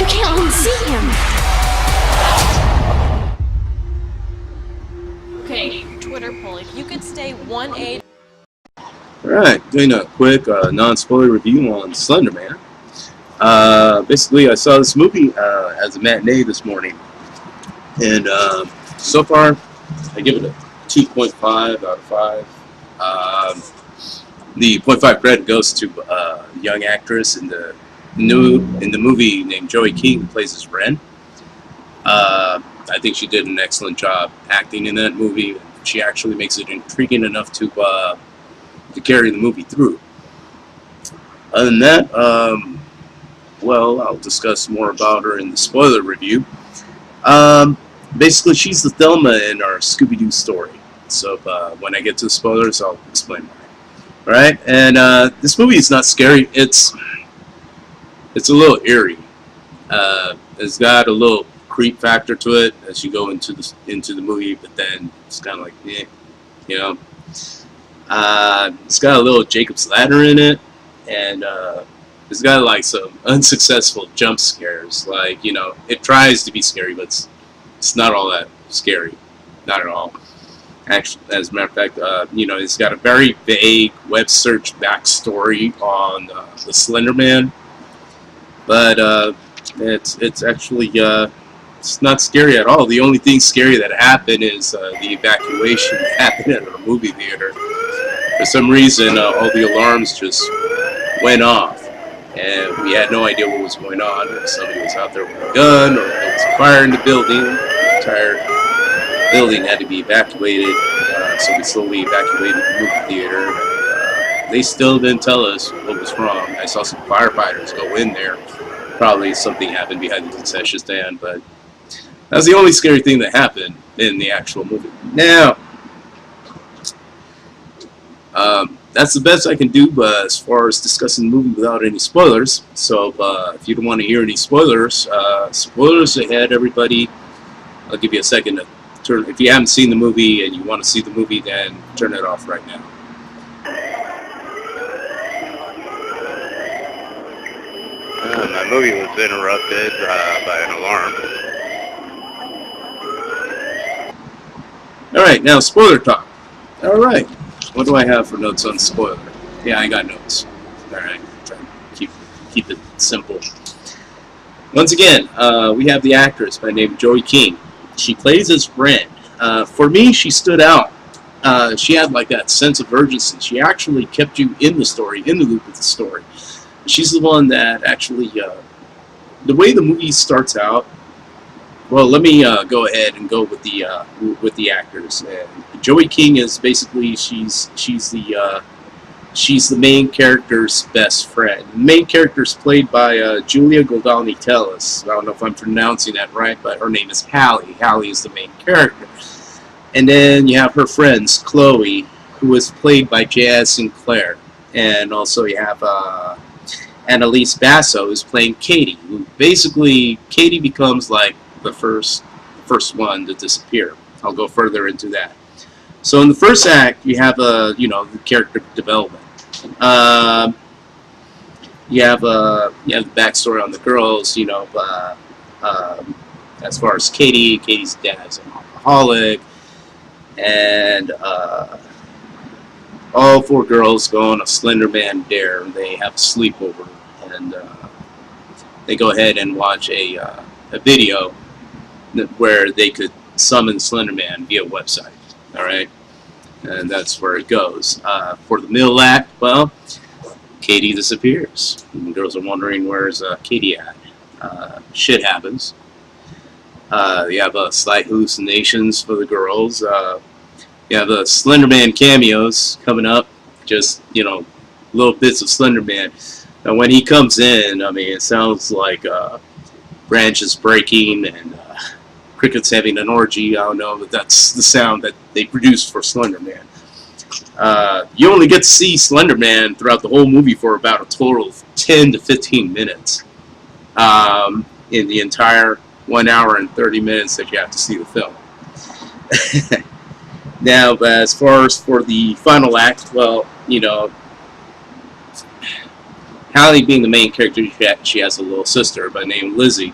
You can't let him see him. Okay, Twitter poll. If you could stay 1A. Alright, doing a quick non-spoiler review on Slenderman. Basically, I saw this movie as a matinee this morning, and so far, I give it a 2.5 out of 5. The 0.5 credit goes to a young actress in the movie named Joey King, who plays as Ren. I think she did an excellent job acting in that movie. She actually makes it intriguing enough to carry the movie through. Other than that, well, I'll discuss more about her in the spoiler review. Basically, she's the Thelma in our Scooby-Doo story. So when I get to the spoilers, I'll explain why. Alright, and this movie is not scary. It's a little eerie. It's got a little creep factor to it as you go into the movie, but then it's kind of like, eh, you know. It's got a little Jacob's Ladder in it, and it's got like some unsuccessful jump scares. Like, you know, it tries to be scary, but it's not all that scary, not at all. Actually, as a matter of fact, you know, it's got a very vague web search backstory on the Slenderman, but it's actually it's not scary at all. The only thing scary that happened is the evacuation that happened at a movie theater. For some reason, all the alarms just went off, and we had no idea what was going on. If somebody was out there with a gun, or there was a fire in the building. The entire building had to be evacuated, so we slowly evacuated the movie theater. They still didn't tell us what was wrong. I saw some firefighters go in there. Probably something happened behind the concession stand, but that's the only scary thing that happened in the actual movie. Now, that's the best I can do as far as discussing the movie without any spoilers. So if you don't want to hear any spoilers, spoilers ahead, everybody. I'll give you a second to turn. If you haven't seen the movie and you want to see the movie, then turn it off right now. My movie was interrupted by an alarm. Alright, now spoiler talk. Alright, what do I have for notes on spoiler? Yeah, I got notes. Alright, try to keep it simple. Once again, we have the actress by the name of Joey King. She plays as Ren. For me, she stood out. She had like that sense of urgency. She actually kept you in the story, in the loop of the story. She's the one that actually, the way the movie starts out. Well, let me go ahead and go with the actors. And Joey King is basically she's the main character's best friend. The main character is played by Julia Goldani Tellis. I don't know if I'm pronouncing that right, but her name is Hallie. Hallie is the main character. And then you have her friends, Chloe, who is played by Jazz Sinclair. And also you have Annalise Basso, who's playing Katie. Who basically, Katie becomes like the first one to disappear. I'll go further into that. So in the first act, you have you know, the character development. You have the backstory on the girls. You know, as far as Katie's dad is an alcoholic, and all 4 girls go on a Slenderman dare. They have a sleepover, and they go ahead and watch a video where they could summon Slenderman via website. All right, and that's where it goes. For the middle act, well, Katie disappears. And the girls are wondering, where's Katie at? Shit happens. You have slight hallucinations for the girls. You have Slenderman cameos coming up. Just, you know, little bits of Slenderman. And when he comes in, I mean, it sounds like branches breaking and crickets having an orgy. I don't know, but that's the sound that they produced for Slenderman. You only get to see Slenderman throughout the whole movie for about a total of 10 to 15 minutes in the entire 1 hour and 30 minutes that you have to see the film. Now, as far as for the final act, well, you know, Hallie being the main character, she has a little sister by the name Lizzie.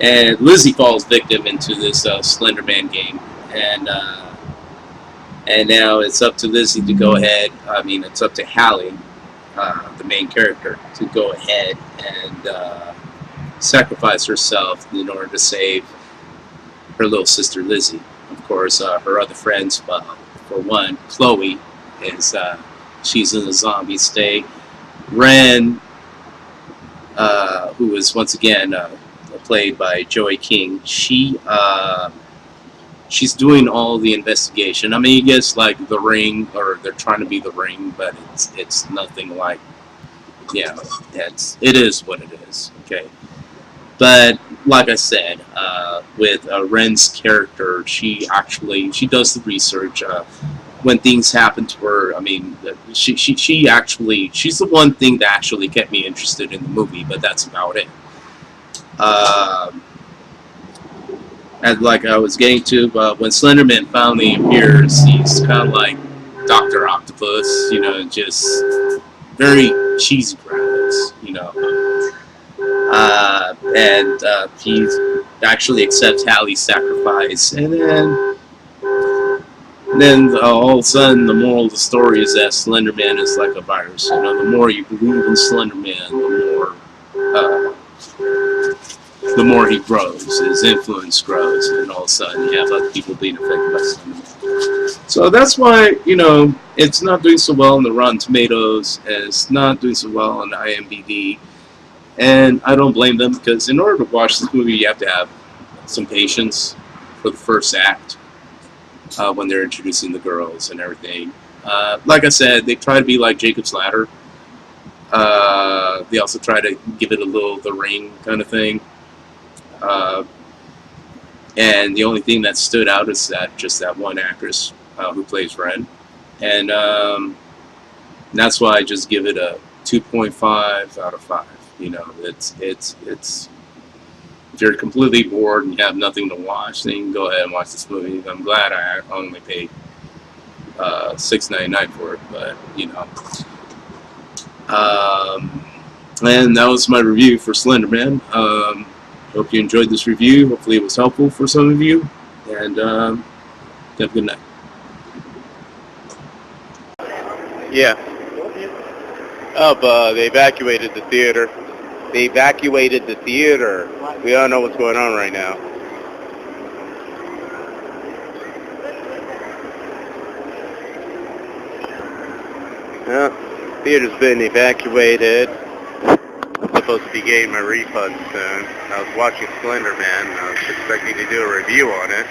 And Lizzie falls victim into this Slenderman game. And now it's up to Lizzie to go ahead. I mean, it's up to Hallie, the main character, to go ahead and sacrifice herself in order to save her little sister Lizzie. Of course, her other friends, for one, Chloe, is she's in a zombie state. Ren, who is once again played by Joey King, she's doing all the investigation. I mean, I guess like The Ring, or they're trying to be The Ring, but it's nothing like, you know, it is what it is. Okay. But like I said, with Ren's character, she does the research. When things happen to her, I mean, she's the one thing that actually kept me interested in the movie. But that's about it. And like I was getting to, when Slenderman finally appears, he's kind of like Dr. Octopus, you know, just very cheesy graphics, you know. And he actually accepts Hallie's sacrifice, and then all of a sudden the moral of the story is that Slenderman is like a virus. You know, the more you believe in Slenderman, the more he grows, his influence grows, and all of a sudden you have other people being affected by Slenderman. So that's why, you know, it's not doing so well in the Rotten Tomatoes, and it's not doing so well on IMDb. And I don't blame them, because in order to watch this movie, you have to have some patience for the first act, when they're introducing the girls and everything. Like I said, they try to be like Jacob's Ladder. They also try to give it a little The Ring kind of thing. And the only thing that stood out is that one actress who plays Ren. And that's why I just give it a 2.5 out of 5. You know, it's if you're completely bored and you have nothing to watch, then you can go ahead and watch this movie. I'm glad I only paid $6.99 for it, but you know. And that was my review for Slenderman. Hope you enjoyed this review. Hopefully it was helpful for some of you. And have a good night. Yeah. They evacuated the theater. They evacuated the theater. We don't know what's going on right now. Yeah, theater's been evacuated. I'm supposed to be getting my refund soon. I was watching Slenderman, and I was expecting to do a review on it.